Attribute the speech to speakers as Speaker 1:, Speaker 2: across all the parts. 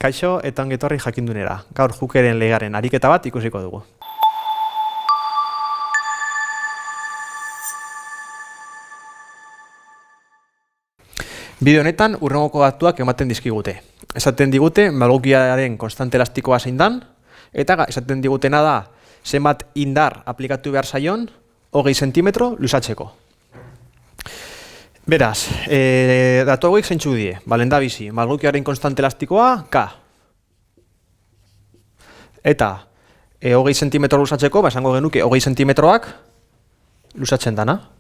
Speaker 1: Kaixo eta ongi etorri jakindunera. Gaur Hookeren legearen ariketa bat ikusiko dugu. Bideo honetan hurrengoko datuak ematen dizkigute. Esaten digute malgukiaren konstante elastikoa zein dan, eta esaten digutena da zenbat indar aplikatu behar zaion 20 zentimetro luzatzeko. Beraz, datu hauek zeintzu die, lehendabizi, malgukiaren konstante elastikoa K. Eta 20 zentimetro luzatzeko, esango genuke 20 zentimetroak luzatzen dana.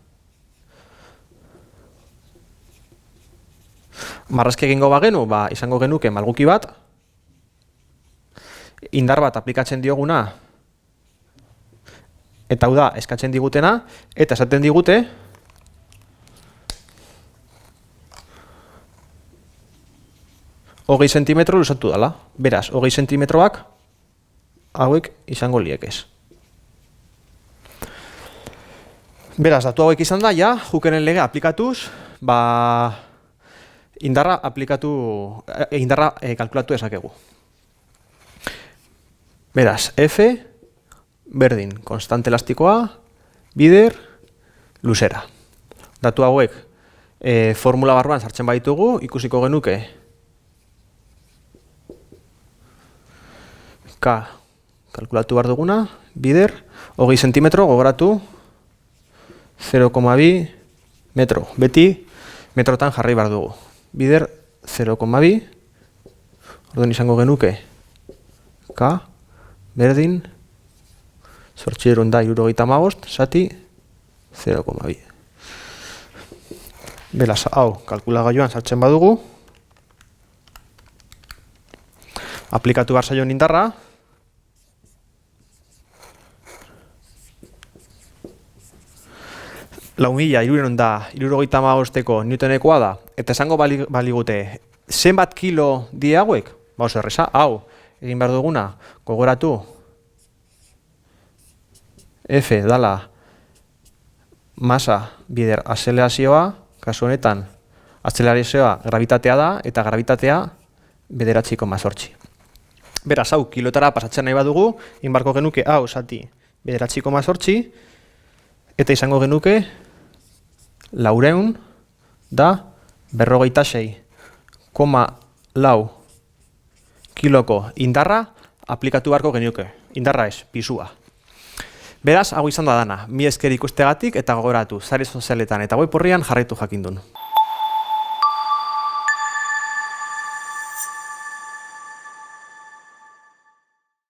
Speaker 1: Marrazki egingo bagenu, izango genuke malguki bat, indar bat aplikatzen dioguna, eta hau da eskatzen digutena, eta esaten digute, hogei zentimetro luzatu dela. Beraz, 20 zentimetroak hauek izango liekez. Beraz, datu hauek izan da, Hookeren legea aplikatuz, indarra kalkulatu dezakegu. Beraz, F berdin konstante elastikoa, bider, luzera. Datu hauek formula barruan sartzen baditugu, ikusiko genuke K kalkulatu behar duguna, bider, 20 zentimetro, gogoratu 0,2 metro. Beti metrotan jarri behar dugu. Bider 0,2, orduan izango genuke K berdin 875 zati 0,2. Beraz, hau kalkulagailuan sartzen badugu, aplikatu behar zaion indarra, 4.375 newtonekoa da, eta esango baligute, zenbat kilo die hauek? Oso erreza, hau, egin behar duguna, gogoratu, F dala masa bider azelerazioa, kasu honetan, azelerazioa gravitatea da, eta gravitatea 9,8. Beraz, hau, kilotara pasatzen nahi badugu, inbarko genuke, hau, zati, 9,8, eta izango genuke, 400 da 46,4 kiloko indarra aplikatu beharko genuke. Indarra ez, pisua. Beraz, hau izan da dana. Mi esker ikustegatik eta gogoratu, sare sozialetan eta web orrian jarraitu jakindun.